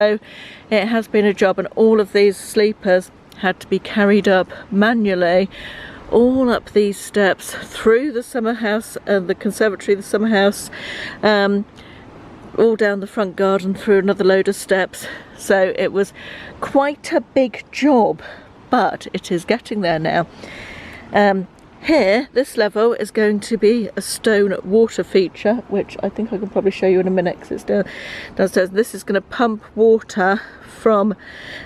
So it has been a job, and all of these sleepers had to be carried up manually all up these steps through the summer house and the conservatory, the summer house, all down the front garden through another load of steps. So it was quite a big job, but it is getting there now. Here, this level is going to be a stone water feature, which I think I can probably show you in a minute because it's downstairs. This is going to pump water from,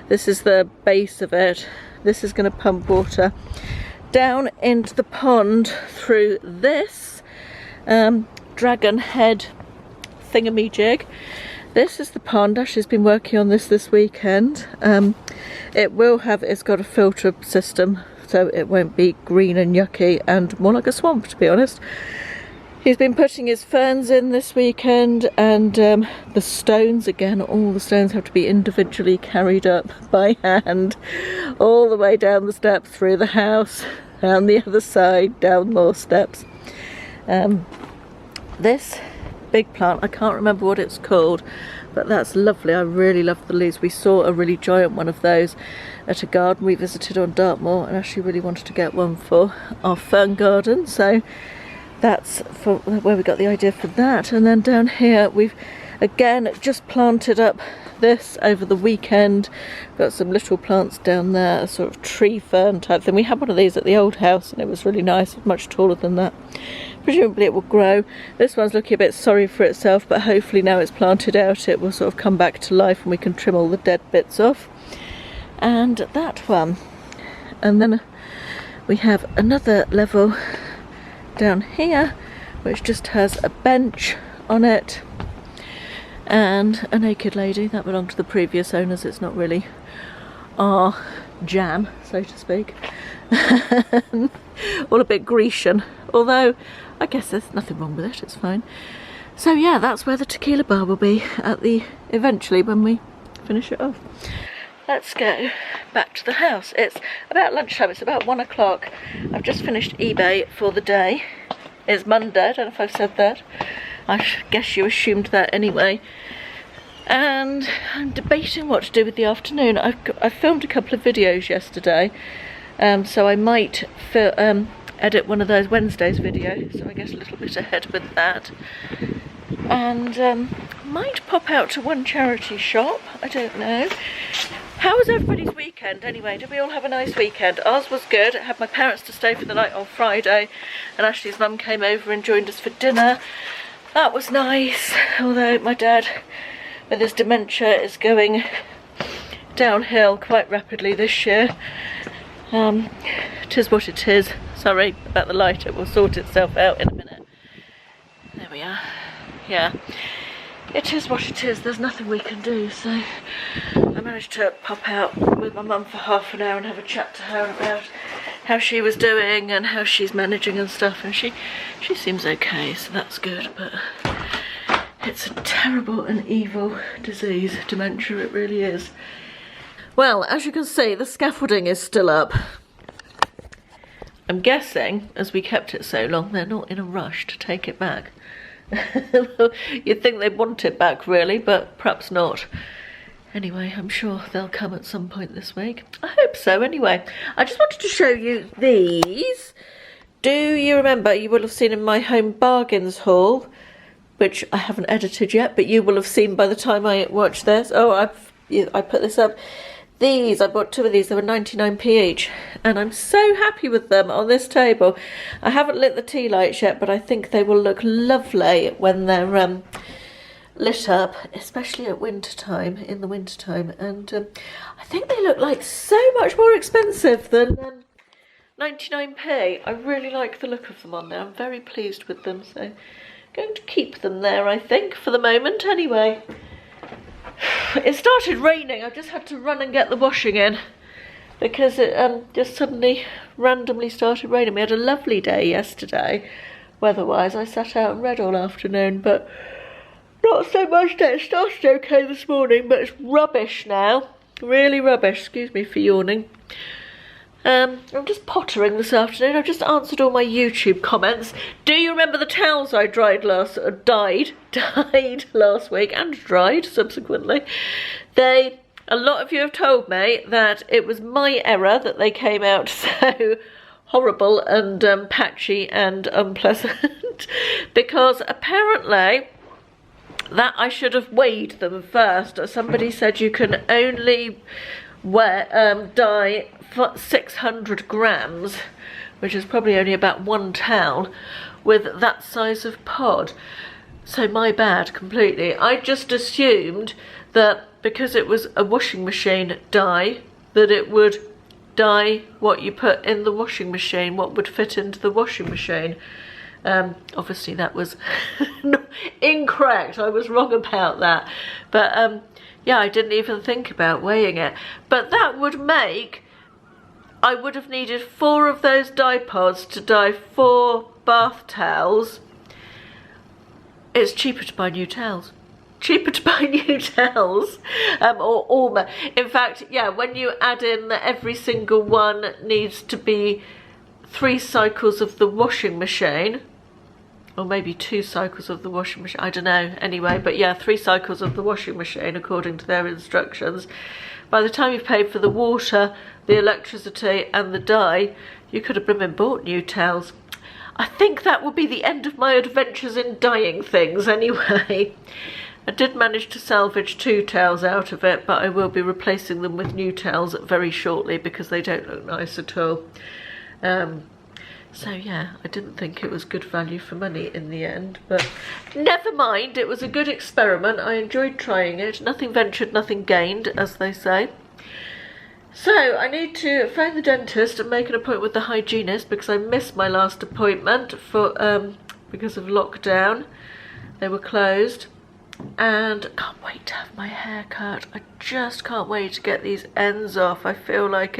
this is the base of it, this is going to pump water down into the pond through this dragon head thingamajig. This is the pond. Ashley's been working on this weekend. It's got a filter system, so it won't be green and yucky and more like a swamp, to be honest. He's been putting his ferns in this weekend, and the stones, again, all the stones have to be individually carried up by hand all the way down the steps, through the house, down the other side, down more steps. This big plant, I can't remember what it's called, but that's lovely. I really love the leaves. We saw a really giant one of those at a garden we visited on Dartmoor, and actually really wanted to get one for our fern garden, so that's for where we got the idea for that. And then down here we've again just planted up this over the weekend. Got some little plants down there, a sort of tree fern type thing. We had one of these at the old house and it was really nice, much taller than that. Presumably it will grow. This one's looking a bit sorry for itself, but hopefully now it's planted out it will sort of come back to life and we can trim all the dead bits off. And that one. And then we have another level down here which just has a bench on it and a naked lady. That belonged to the previous owners. It's not really our jam, so to speak. All a bit Grecian, although I guess there's nothing wrong with it, it's fine. So yeah, that's where the tequila bar will be eventually when we finish it off. Let's go back to the house. It's about lunchtime, it's about 1 o'clock. I've just finished eBay for the day. It's Monday, I don't know if I've said that. I guess you assumed that anyway. And I'm debating what to do with the afternoon. I filmed a couple of videos yesterday, so I might edit one of those Wednesdays videos, so I guess a little bit ahead with that. And might pop out to one charity shop, I don't know. How was everybody's weekend anyway? Did we all have a nice weekend? Ours was good. I had my parents to stay for the night on Friday, and Ashley's mum came over and joined us for dinner. That was nice, although my dad, with his dementia, is going downhill quite rapidly this year. Tis what it is. Sorry about the light, it will sort itself out in a minute. There we are. Yeah. It is what it is, there's nothing we can do, so I managed to pop out with my mum for half an hour and have a chat to her about how she was doing and how she's managing and stuff, and she seems okay, so that's good. But it's a terrible and evil disease, dementia, it really is. Well, as you can see, the scaffolding is still up. I'm guessing, as we kept it so long, they're not in a rush to take it back. You'd think they'd want it back really, but perhaps not. Anyway, I'm sure they'll come at some point this week. I hope so anyway. I just wanted to show you these. Do you remember, you will have seen in my home bargains haul, which I haven't edited yet, but you will have seen by the time I watch this. Oh, I put this up. These, I bought 2 of these, they were 99p each, and I'm so happy with them on this table. I haven't lit the tea lights yet, but I think they will look lovely when they're lit up, especially at winter time, in the winter time. And I think they look like so much more expensive than 99p. I really like the look of them on there. I'm very pleased with them, so I'm going to keep them there, I think, for the moment anyway. It started raining. I just had to run and get the washing in because it just suddenly randomly started raining. We had a lovely day yesterday weather-wise. I sat out and read all afternoon, but not so much today. It started okay this morning, but it's rubbish now. Really rubbish. Excuse me for yawning. I'm just pottering this afternoon. I've just answered all my YouTube comments. Do you remember the towels I dyed last week and dried subsequently? A lot of you have told me that it was my error that they came out so horrible and patchy and unpleasant because apparently that I should have weighed them first. Somebody said you can only dye 600 grams, which is probably only about one towel, with that size of pod. So my bad completely. I just assumed that because it was a washing machine dye, that it would dye what you put in the washing machine, what would fit into the washing machine. Obviously that was incorrect. I was wrong about that. But yeah, I didn't even think about weighing it. But that would make, I would have needed 4 of those dye pods to dye 4 bath towels. It's cheaper to buy new towels. Cheaper to buy new towels, or almost. In fact, yeah, when you add in that every single one needs to be 3 cycles of the washing machine, or maybe 2 cycles of the washing machine, I don't know, anyway, but yeah, 3 cycles of the washing machine according to their instructions. By the time you've paid for the water, the electricity and the dye, you could have been bought new towels. I think that would be the end of my adventures in dyeing things anyway. I did manage to salvage 2 towels out of it, but I will be replacing them with new towels very shortly because they don't look nice at all. So yeah, I didn't think it was good value for money in the end, but never mind, it was a good experiment. I enjoyed trying it. Nothing ventured, nothing gained, as they say. So I need to phone the dentist and make an appointment with the hygienist because I missed my last appointment for because of lockdown. They were closed. And I can't wait to have my hair cut. I just can't wait to get these ends off. I feel like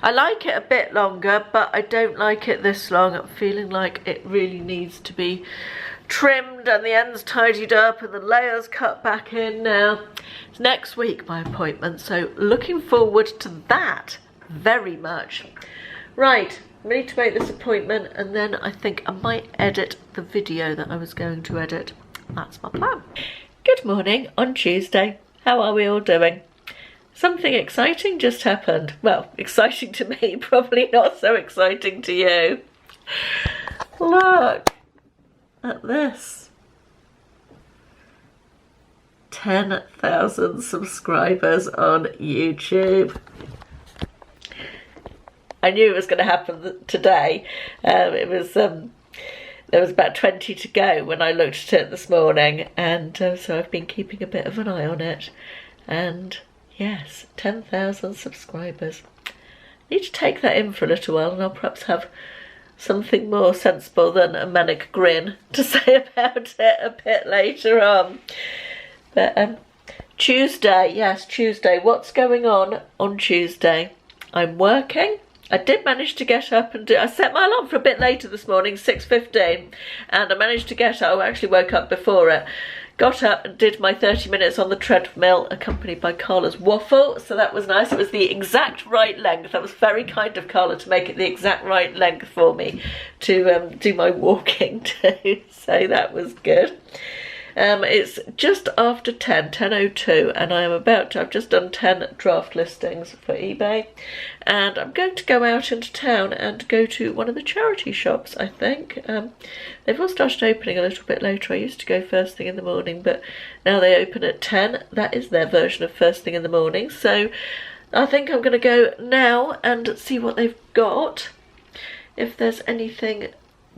I like it a bit longer, but I don't like it this long. I'm feeling like it really needs to be trimmed and the ends tidied up and the layers cut back in now. It's next week my appointment, so looking forward to that very much. Right, I need to make this appointment and then I think I might edit the video that I was going to edit. That's my plan. Good morning on Tuesday. How are we all doing? Something exciting just happened. Well, exciting to me, probably not so exciting to you. Look at this. 10,000 subscribers on YouTube. I knew it was going to happen today. There was about 20 to go when I looked at it this morning, and so I've been keeping a bit of an eye on it. And yes, 10,000 subscribers. I need to take that in for a little while and I'll perhaps have something more sensible than a manic grin to say about it a bit later on. But Tuesday, yes, Tuesday. What's going on Tuesday? I'm working. I did manage to get up and I set my alarm for a bit later this morning, 6:15, and I managed to get up. I actually woke up before it. Got up and did my 30 minutes on the treadmill, accompanied by Carla's waffle, so that was nice. It was the exact right length. That was very kind of Carla to make it the exact right length for me to do my walking too, so that was good. It's just after 10:02, and I've just done 10 draft listings for eBay, and I'm going to go out into town and go to one of the charity shops, I think. They've all started opening a little bit later. I used to go first thing in the morning, but now they open at 10. That is their version of first thing in the morning, so I think I'm going to go now and see what they've got, if there's anything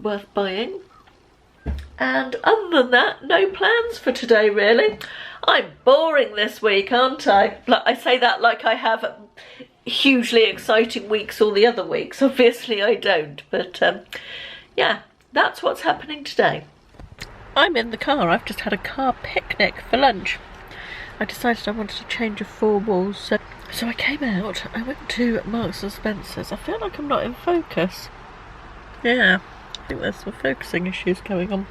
worth buying. And other than that, no plans for today really. I'm boring this week, aren't I? I say that like I have hugely exciting weeks all the other weeks. Obviously I don't, but yeah, that's what's happening today. I'm in the car. I've just had a car picnic for lunch. I decided I wanted to change of 4 walls, so I came out. I went to Marks and Spencer's. I feel like I'm not in focus. Yeah, I think there's some focusing issues going on.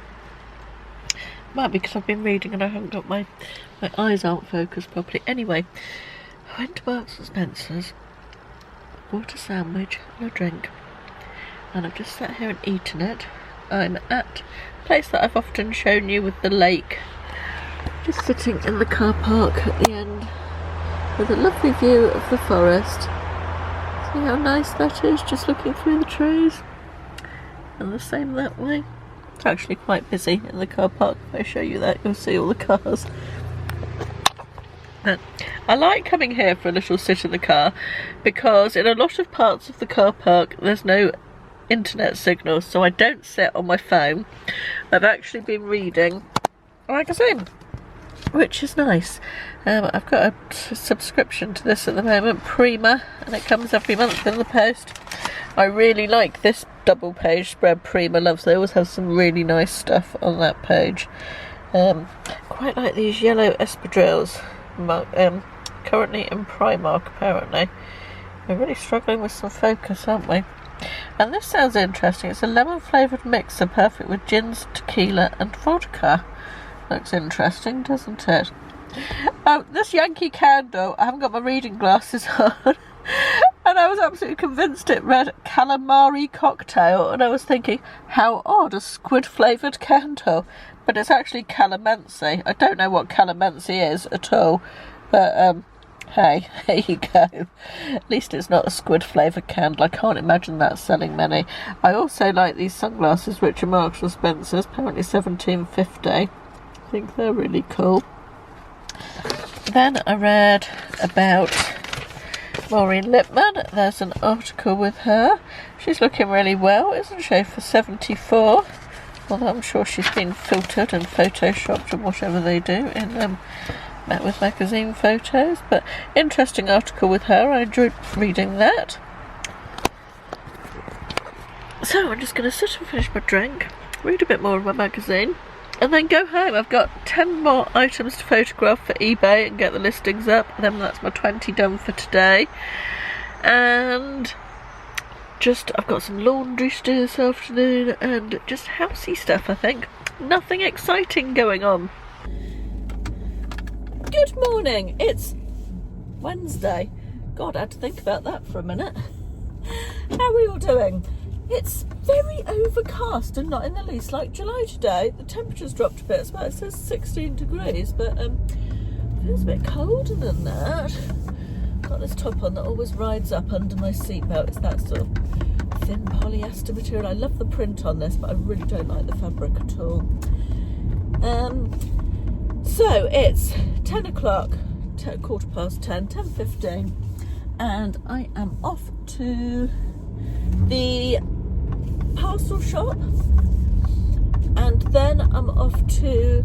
Might be because I've been reading and I haven't got my eyes aren't focused properly. Anyway, I went to Marks and Spencer's bought a sandwich and a drink, and I've just sat here and eaten it. I'm at a place that I've often shown you with the lake, just sitting in the car park at the end with a lovely view of the forest. See how nice that is, just looking through the trees. And the same that way. It's actually quite busy in the car park. If I show you that, you'll see all the cars. But I like coming here for a little sit in the car, because in a lot of parts of the car park there's no internet signal, so I don't sit on my phone. I've actually been reading a magazine, which is nice. I've got a subscription to this at the moment, Prima, and it comes every month in the post. I really like this double page spread Prima loves. They always have some really nice stuff on that page. Quite like these yellow espadrilles, currently in Primark apparently. We're really struggling with some focus, aren't we? And this sounds interesting. It's a lemon flavoured mixer, perfect with gins, tequila and vodka. Looks interesting, doesn't it? This Yankee candle, I haven't got my reading glasses on, and I was absolutely convinced it read calamari cocktail, and I was thinking, how odd, a squid flavoured candle, but it's actually calamansi. I don't know what calamansi is at all, but hey, there you go. At least it's not a squid flavoured candle. I can't imagine that selling many. I also like these sunglasses, which are Marks and Spencer's, apparently $17.50. I think they're really cool. Then I read about Maureen Lipman. There's an article with her. She's looking really well, isn't she, for 74? Although I'm sure she's been filtered and photoshopped and whatever they do in Met with magazine photos. But interesting article with her. I enjoyed reading that. So I'm just going to sit and finish my drink, read a bit more of my magazine, and then go home. I've got 10 more items to photograph for eBay and get the listings up. And then that's my 20 done for today. And I've got some laundry to do this afternoon and just housey stuff, I think. Nothing exciting going on. Good morning. It's Wednesday. God, I had to think about that for a minute. How are we all doing? It's very overcast and not in the least like July today. The temperature's dropped a bit. It says 16 degrees, but it feels a bit colder than that. Got this top on that always rides up under my seatbelt. It's that sort of thin polyester material. I love the print on this, but I really don't like the fabric at all. So it's 10 o'clock, 10, 10:15, and I am off to the parcel shop, and then I'm off to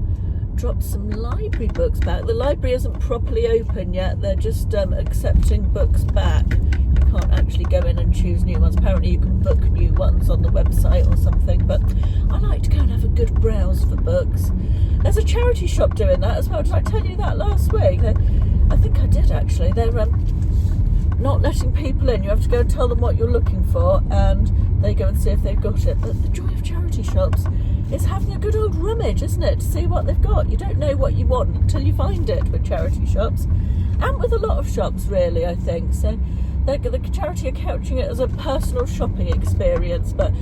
drop some library books back. The library isn't properly open yet. They're just accepting books back. You can't actually go in and choose new ones. Apparently you can book new ones on the website or something, but I like to go and have a good browse for books. There's a charity shop doing that as well. Did I tell you that last week? I think I did actually. They're not letting people in. You have to go and tell them what you're looking for, and they go and see if they've got it. But the joy of charity shops is having a good old rummage, isn't it, to see what they've got. You don't know what you want until you find it with charity shops, and with a lot of shops really, I think. So the charity are couching it as a personal shopping experience. But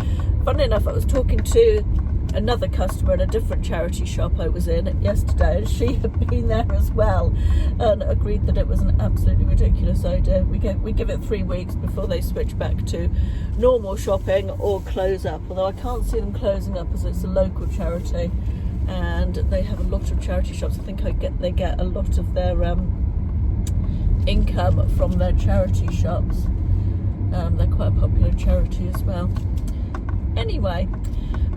funnily enough, I was talking to another customer in a different charity shop I was in yesterday, and she had been there as well and agreed that it was an absolutely ridiculous idea. We give it 3 weeks before they switch back to normal shopping or close up, although I can't see them closing up as it's a local charity and they have a lot of charity shops. I think they get a lot of their income from their charity shops. They're quite a popular charity as well. Anyway,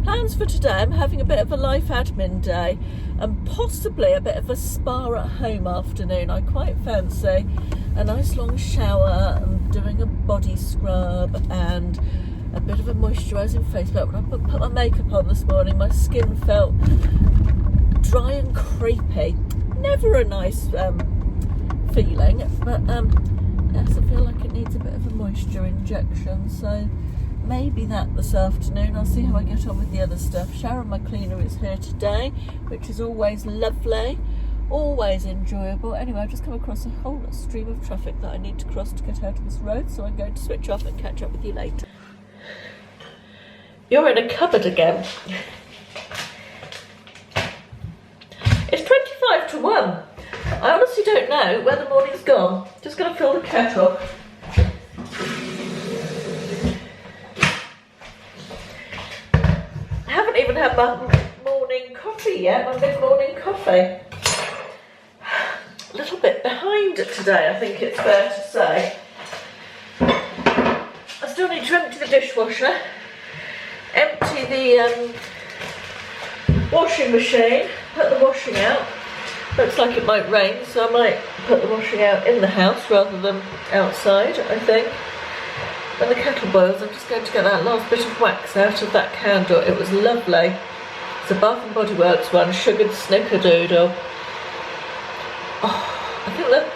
plans for today: I'm having a bit of a life admin day and possibly a bit of a spa at home afternoon. I quite fancy a nice long shower and doing a body scrub and a bit of a moisturising face. But when I put my makeup on this morning, my skin felt dry and crepey. Never a nice feeling, but yes, I feel like it needs a bit of a moisture injection, so maybe that this afternoon. I'll see how I get on with the other stuff. Sharon, my cleaner, is here today, which is always lovely. always enjoyable. Anyway, I've just come across a whole stream of traffic that I need to cross to get out of this road, so I'm going to switch off and catch up with you later. You're in a cupboard again. It's 25 to 1. I honestly don't know where the morning's gone. Just going to fill the kettle. I haven't even had my morning coffee yet, my mid-morning coffee. A little bit behind today, I think it's fair to say. I still need to empty the dishwasher, empty the washing machine, put the washing out. Looks like it might rain, so I might put the washing out in the house rather than outside, I think. When the kettle boils, I'm just going to get that last bit of wax out of that candle. It was lovely. It's a Bath & Body Works one, sugared snickerdoodle. Oh, I think the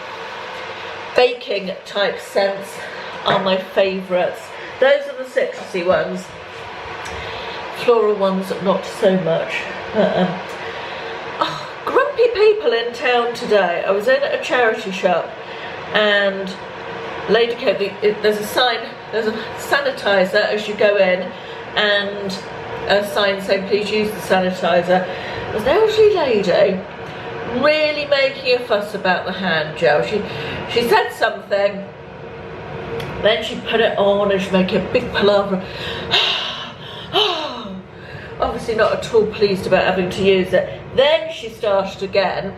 baking type scents are my favourites. Those are the citrusy ones. Floral ones, not so much. Grumpy people in town today. I was in a charity shop and Lady came, there's a sign, there's a sanitizer as you go in and a sign saying please use the sanitizer. There's an elderly lady really making a fuss about the hand gel. She said something, then she put it on and she's making a big palaver. Obviously not at all pleased about having to use it. Then she started again,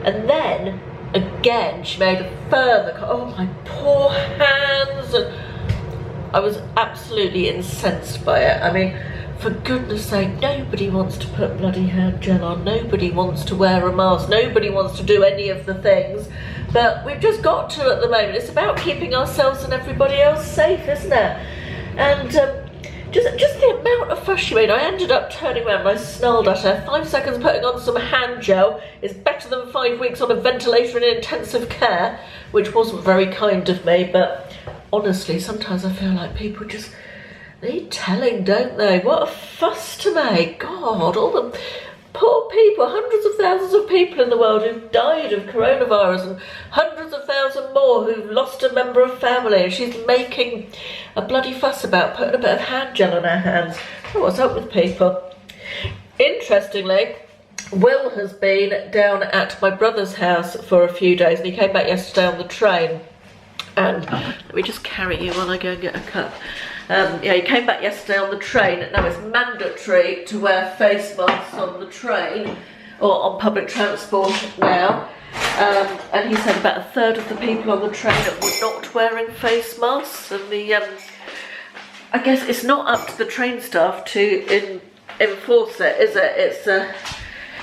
and then again she made a further, oh my poor hands, and I was absolutely incensed by it. I mean, for goodness sake, nobody wants to put bloody hand gel on, nobody wants to wear a mask, nobody wants to do any of the things, but we've just got to at the moment. It's about keeping ourselves and everybody else safe, isn't it? And just the amount of fuss she made. I ended up turning around and I snarled at her. 5 seconds putting on some hand gel is better than 5 weeks on a ventilator in intensive care, which wasn't very kind of me, but honestly, sometimes I feel like people just need telling, don't they? What a fuss to make. God, all the poor people, hundreds of thousands of people in the world who've died of coronavirus and hundreds of thousands more who've lost a member of family, and she's making a bloody fuss about putting a bit of hand gel on her hands. Oh, what's up with people? Interestingly, Will has been down at my brother's house for a few days and he came back yesterday on the train. And let me just carry you while I go and get a cup. Yeah, he came back yesterday on the train. Now it's mandatory to wear face masks on the train or on public transport now. And he said about a third of the people on the train were not wearing face masks. And the I guess it's not up to the train staff to enforce it, is it? It's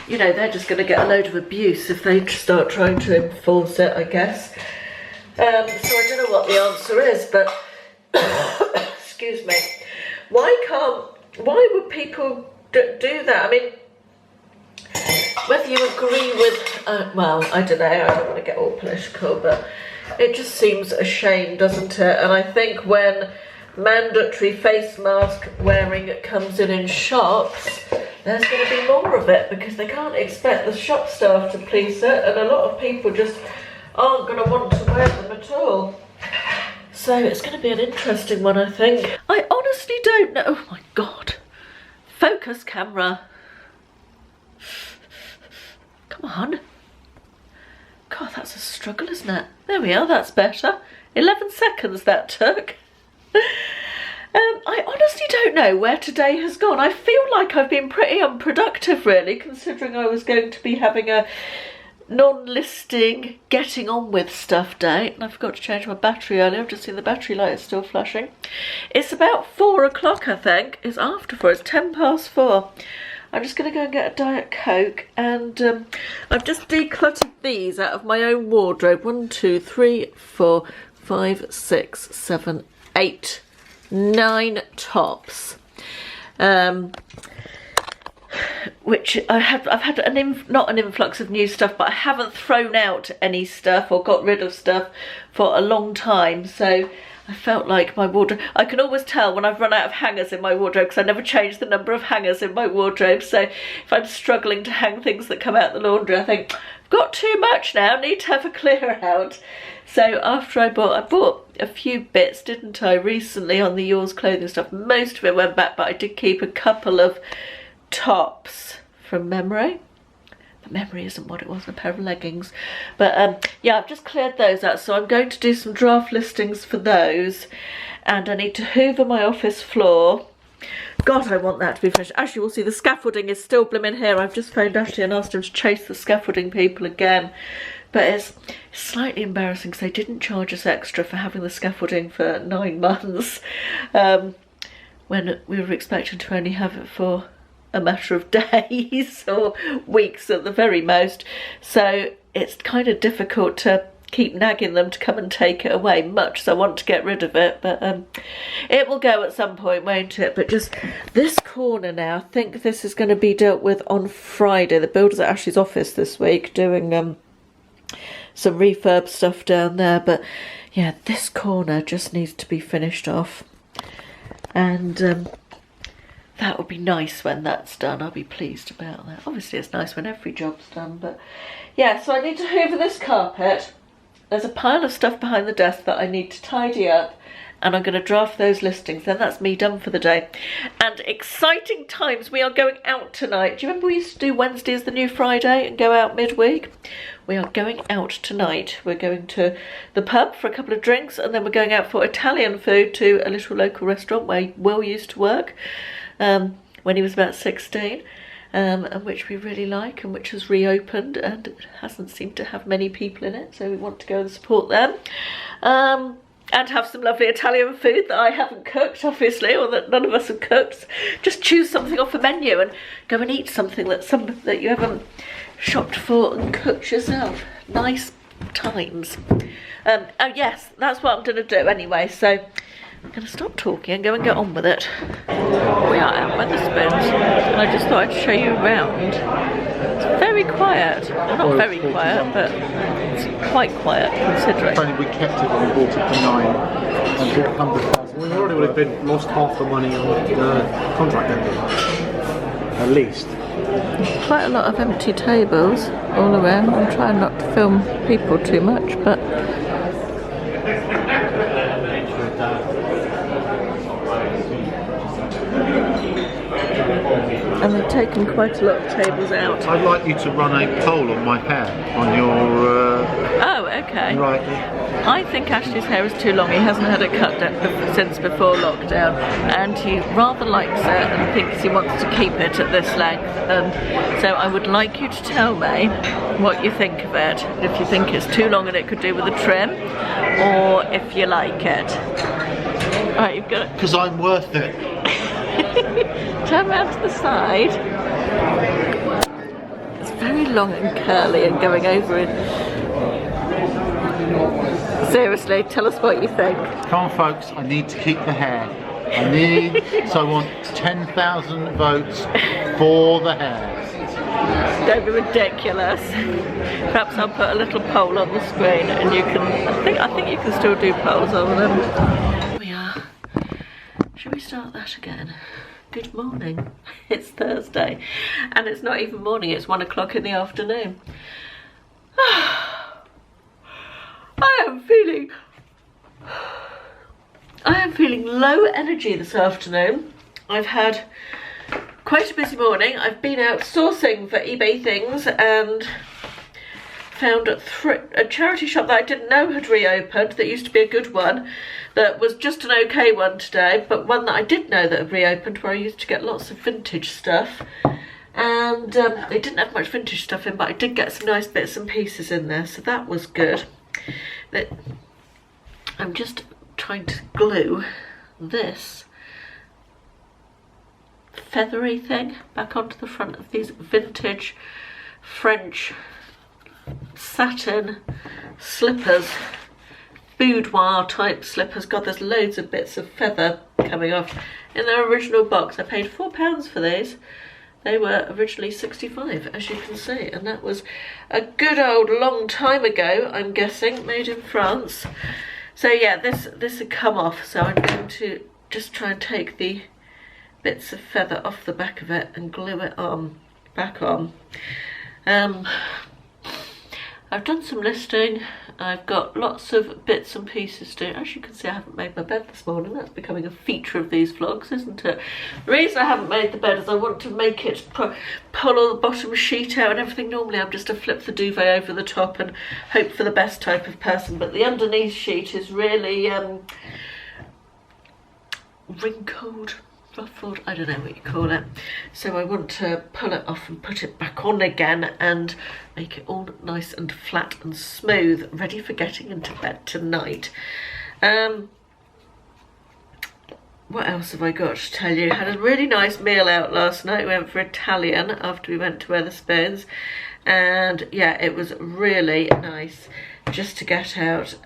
you know, they're just going to get a load of abuse if they start trying to enforce it, I guess. So I don't know what the answer is, but excuse me. Why would people do that? I mean, whether you agree with, well, I don't know, I don't want to get all political, but it just seems a shame, doesn't it? And I think when mandatory face mask wearing comes in shops, there's going to be more of it because they can't expect the shop staff to police it, and a lot of people just aren't going to want to wear them at all. So it's going to be an interesting one, I think. I honestly don't know. Oh my God. Focus camera. Come on. God, that's a struggle, isn't it? There we are, that's better. 11 seconds that took. I honestly don't know where today has gone. I feel like I've been pretty unproductive, really, considering I was going to be having a non-listing, getting on with stuff day, and I forgot to change my battery earlier. I've just seen the battery light is still flashing. It's about 4 o'clock, I think. It's after 4, it's 10 past 4. I'm just going to go and get a Diet Coke, and I've just decluttered these out of my own wardrobe. 1, 2, 3, 4, 5, 6, 7, 8, 9 tops. Which I've had not an influx of new stuff, but I haven't thrown out any stuff or got rid of stuff for a long time, so I felt like my wardrobe, I can always tell when I've run out of hangers in my wardrobe because I never change the number of hangers in my wardrobe. So if I'm struggling to hang things that come out the laundry, I think, I've got too much now, need to have a clear out. So after I bought a few bits, didn't I, recently on the Yours clothing stuff. Most of it went back, but I did keep a couple of tops from memory. But memory isn't what it was, a pair of leggings. But yeah, I've just cleared those out, so I'm going to do some draft listings for those. And I need to hoover my office floor. God, I want that to be finished. Actually, we'll see, the scaffolding is still blooming here. I've just phoned Ashley and asked him to chase the scaffolding people again. But it's slightly embarrassing because they didn't charge us extra for having the scaffolding for 9 months. When we were expecting to only have it for a matter of days or weeks at the very most. So it's kind of difficult to keep nagging them to come and take it away, much as I want to get rid of it. But it will go at some point, won't it? But just this corner now, I think this is going to be dealt with on Friday. The builder's at Ashley's office this week doing some refurb stuff down there. But yeah, this corner just needs to be finished off. And that would be nice when that's done. I'll be pleased about that. Obviously it's nice when every job's done, but yeah, so I need to hoover this carpet. There's a pile of stuff behind the desk that I need to tidy up, and I'm going to draft those listings. Then that's me done for the day. And exciting times. We are going out tonight. Do you remember we used to do Wednesday as the new Friday and go out midweek? We are going out tonight. We're going to the pub for a couple of drinks, and then we're going out for Italian food to a little local restaurant where Will used to work when he was about 16. And which we really like, and which has reopened and it hasn't seemed to have many people in it, so we want to go and support them, and have some lovely Italian food that I haven't cooked, obviously, or that none of us have cooked. Just choose something off the menu and go and eat something that you haven't shopped for and cooked yourself. Nice times. Oh yes, that's what I'm going to do anyway, so I'm going to stop talking and go and get on with it. We are out by the spoons, and I just thought I'd show you around. It's very quiet. Well, not very quiet, but it's quite quiet considering. Only we kept it when we bought it for 9 and bought 100,000. We already would have been lost half the money on the contract ending, at least. Quite a lot of empty tables all around. I'm trying not to film people too much, but and they've taken quite a lot of tables out. I'd like you to run a poll on my hair, on your... Oh, okay. Right. I think Ashley's hair is too long. He hasn't had it cut since before lockdown, and he rather likes it and thinks he wants to keep it at this length. So I would like you to tell me what you think of it. If you think it's too long and it could do with a trim, or if you like it. Right, you've got it. Because I'm worth it. Turn around to the side. It's very long and curly and going over it. Seriously, tell us what you think. Come on folks, I need to keep the hair. So I want 10,000 votes for the hair. Don't be ridiculous. Perhaps I'll put a little poll on the screen and you can, I think you can still do polls on them. We are. Shall we start that again? Good morning. It's Thursday and it's not even morning, it's 1 o'clock in the afternoon. I am feeling low energy this afternoon. I've had quite a busy morning. I've been out sourcing for eBay things and found a charity shop that I didn't know had reopened, that used to be a good one, that was just an okay one today, but one that I did know that had reopened, where I used to get lots of vintage stuff. And they didn't have much vintage stuff in, but I did get some nice bits and pieces in there, so that was good. But I'm just trying to glue this feathery thing back onto the front of these vintage French satin slippers, boudoir type slippers. God, there's loads of bits of feather coming off. In their original box, I paid £4 for these. They were originally 65, as you can see, and that was a good old long time ago, I'm guessing, made in France. So yeah, this had come off, so I'm going to just try and take the bits of feather off the back of it and glue it on, back on. I've done some listing. I've got lots of bits and pieces to do. As you can see, I haven't made my bed this morning. That's becoming a feature of these vlogs, isn't it? The reason I haven't made the bed is I want to make it pull all the bottom sheet out and everything. Normally I'm just to flip the duvet over the top and hope for the best type of person, but the underneath sheet is really wrinkled, ruffled, I don't know what you call it. So I want to pull it off and put it back on again and make it all nice and flat and smooth, ready for getting into bed tonight. What else have I got to tell you? Had a really nice meal out last night. We went for Italian after we went to Wetherspoons, and yeah, it was really nice just to get out.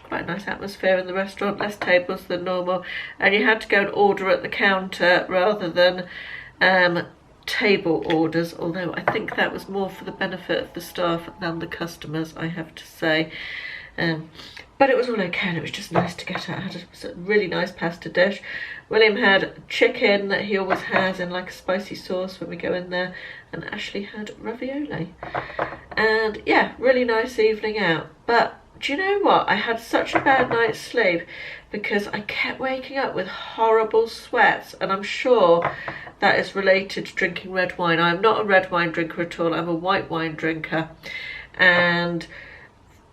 Quite a nice atmosphere in the restaurant, less tables than normal, and you had to go and order at the counter rather than table orders, although I think that was more for the benefit of the staff than the customers, I have to say. But it was all okay, and it was just nice to get out. I had a really nice pasta dish. William had chicken that he always has in like a spicy sauce when we go in there, and Ashley had ravioli. And yeah, really nice evening out. But do you know what? I had such a bad night's sleep because I kept waking up with horrible sweats, and I'm sure that is related to drinking red wine. I'm not a red wine drinker at all. I'm a white wine drinker, and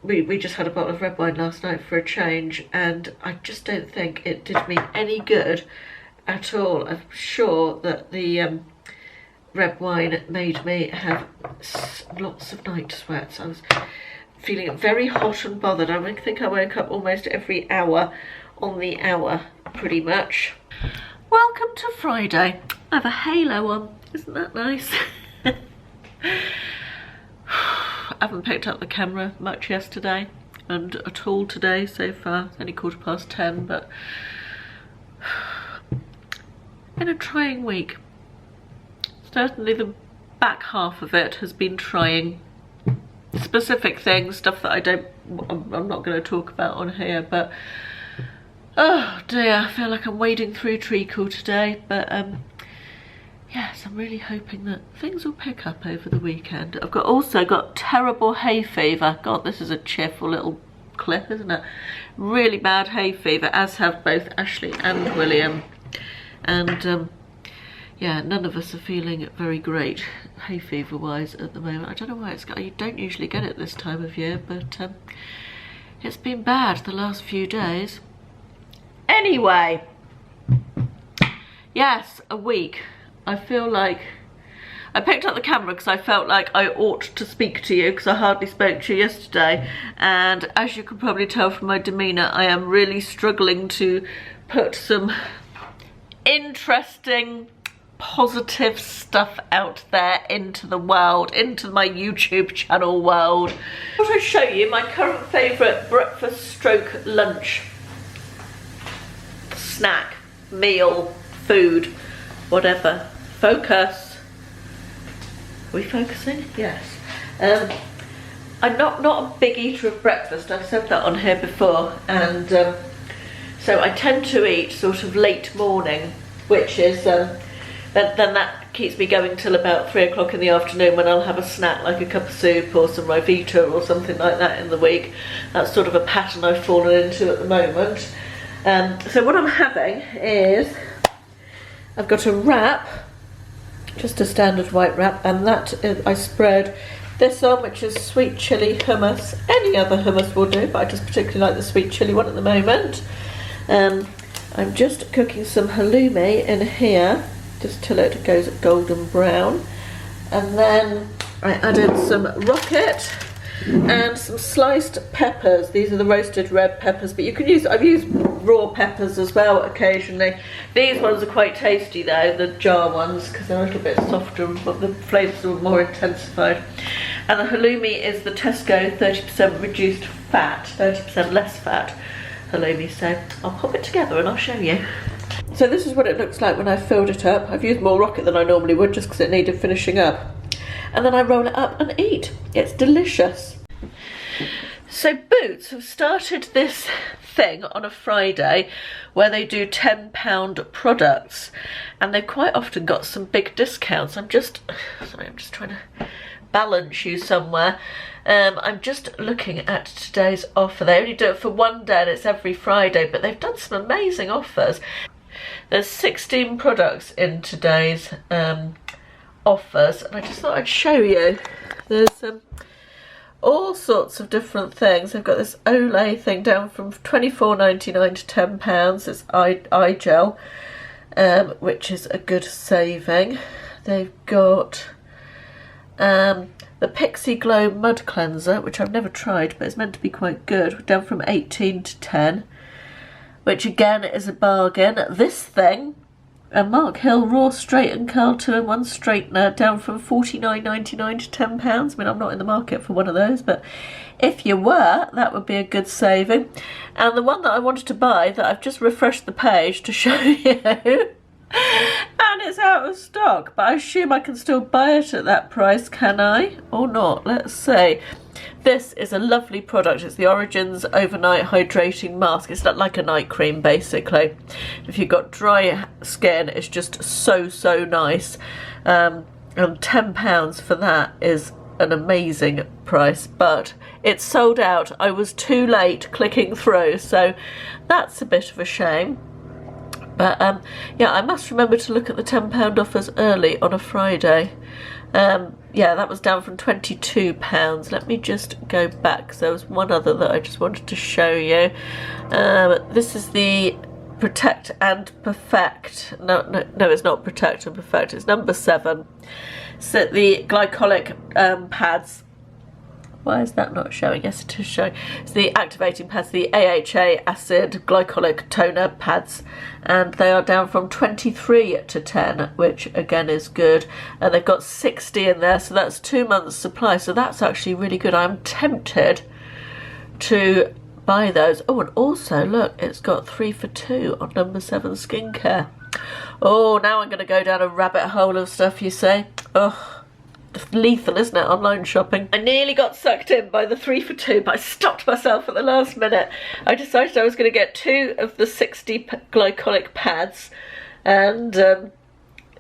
we just had a bottle of red wine last night for a change, and I just don't think it did me any good at all. I'm sure that the red wine made me have lots of night sweats. I was feeling very hot and bothered. I think I woke up almost every hour on the hour, pretty much. Welcome to Friday. I have a halo on. Isn't that nice? I haven't picked up the camera much yesterday and at all today so far. It's only 10:15, but been a trying week. Certainly the back half of it has been trying. Specific things, stuff that I'm not going to talk about on here, but oh dear, I feel like I'm wading through treacle today. But yes, I'm really hoping that things will pick up over the weekend. I've also got terrible hay fever. God, this is a cheerful little clip, isn't it? Really bad hay fever, as have both Ashley and William, and yeah, none of us are feeling very great hay fever wise at the moment. I don't know why you don't usually get it this time of year, but it's been bad the last few days. Anyway, yes, a week. I feel like I picked up the camera because I felt like I ought to speak to you, because I hardly spoke to you yesterday, and as you can probably tell from my demeanour, I am really struggling to put some interesting, positive stuff out there into the world, into my YouTube channel world. I want to show you my current favourite breakfast stroke lunch snack, meal, food, whatever. Focus. Are we focusing? Yes. I'm not a big eater of breakfast. I've said that on here before, and so I tend to eat sort of late morning, which is then that keeps me going till about 3 o'clock in the afternoon, when I'll have a snack like a cup of soup or some Rivita or something like that in the week. That's sort of a pattern I've fallen into at the moment. So what I'm having is, I've got a wrap, just a standard white wrap, and that is, I spread this on, which is sweet chilli hummus. Any other hummus will do, but I just particularly like the sweet chilli one at the moment. I'm just cooking some halloumi in here, just till it goes golden brown, and then I added some rocket and some sliced peppers. These are the roasted red peppers, but you can use, I've used raw peppers as well occasionally. These ones are quite tasty though, the jar ones, because they're a little bit softer, but the flavours are more intensified. And the halloumi is the Tesco 30% reduced fat, 30% less fat halloumi, so I'll pop it together and I'll show you. So this is what it looks like when I filled it up. I've used more rocket than I normally would, just because it needed finishing up. And then I roll it up and eat. It's delicious. So Boots have started this thing on a Friday where they do £10 products, and they've quite often got some big discounts. I'm just trying to balance you somewhere. I'm just looking at today's offer. They only do it for one day and it's every Friday, but they've done some amazing offers. There's 16 products in today's offers, and I just thought I'd show you. There's all sorts of different things. They've got this Olay thing down from £24.99 to £10. It's eye gel, which is a good saving. They've got the Pixie Glow Mud Cleanser, which I've never tried, but it's meant to be quite good, down from 18 to 10, which again is a bargain. This thing, a Mark Hill Raw Straight and Curl 2-in-1 straightener, down from £49.99 to £10. I mean, I'm not in the market for one of those, but if you were, that would be a good saving. And the one that I wanted to buy, that I've just refreshed the page to show you, and it's out of stock, but I assume I can still buy it at that price, can I? Or not? Let's see. This is a lovely product. It's the Origins Overnight Hydrating Mask. It's like a night cream, basically. If you've got dry skin, it's just so nice. And £10 for that is an amazing price, but it's sold out. I was too late clicking through, so that's a bit of a shame. But yeah, I must remember to look at the £10 offers early on a Friday. Yeah, that was down from £22. Let me just go back, because there was one other that I just wanted to show you. This is the Protect and Perfect. No, it's not Protect and Perfect. It's number 7. So the glycolic pads. Why is that not showing? Yes, it is showing. It's the activating pads, the AHA acid glycolic toner pads, and they are down from 23 to 10, which again is good. And they've got 60 in there, so that's 2 months supply, so that's actually really good. I'm tempted to buy those. Oh, and also look, it's got 3 for 2 on number 7 skincare. Oh, now I'm going to go down a rabbit hole of stuff, you say. Oh, lethal, isn't it, online shopping? I nearly got sucked in by the 3 for 2, but I stopped myself at the last minute. I decided I was going to get 2 of the 60 glycolic pads and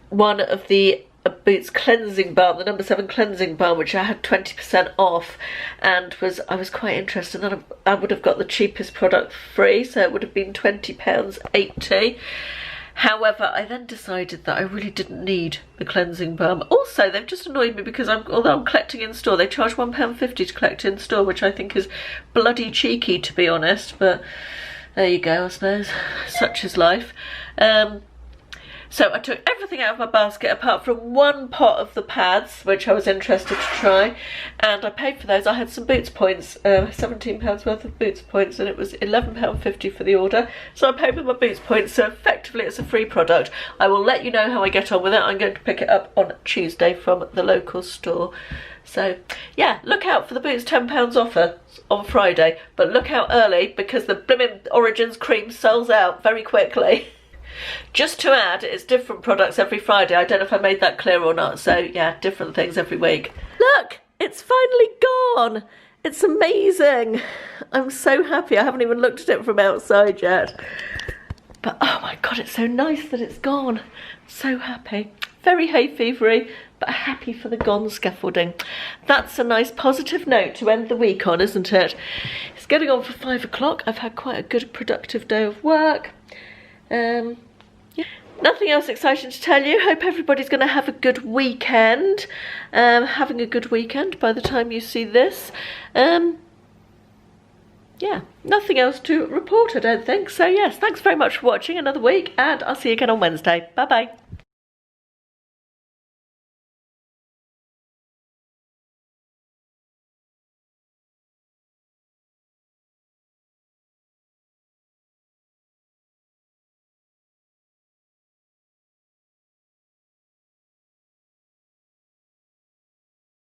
one of the Boots cleansing balm, the number 7 cleansing balm, which I had 20% off, and I was quite interested. Then I would have got the cheapest product free, so it would have been £20.80. However, I then decided that I really didn't need the cleansing balm. Also, they've just annoyed me because although I'm collecting in store, they charge £1.50 to collect in store, which I think is bloody cheeky, to be honest. But there you go, I suppose. Such is life. So I took everything out of my basket apart from one pot of the pads, which I was interested to try, and I paid for those. I had some Boots points, £17 worth of Boots points, and it was £11.50 for the order. So I paid with my Boots points, so effectively it's a free product. I will let you know how I get on with it. I'm going to pick it up on Tuesday from the local store. So yeah, look out for the Boots £10 offer on Friday, but look out early because the blimmin' Origins cream sells out very quickly. Just to add, it's different products every Friday. I don't know if I made that clear or not. So yeah, different things every week. Look, it's finally gone. It's amazing. I'm so happy. I haven't even looked at it from outside yet. But oh my God, it's so nice that it's gone. So happy. Very hay fevery, but happy for the gone scaffolding. That's a nice positive note to end the week on, isn't it? It's getting on for 5 o'clock. I've had quite a good productive day of work. Yeah. Nothing else exciting to tell you. Hope everybody's going to have a good weekend. Having a good weekend by the time you see this. Yeah, nothing else to report, I don't think. So yes, thanks very much for watching another week, and I'll see you again on Wednesday. Bye bye.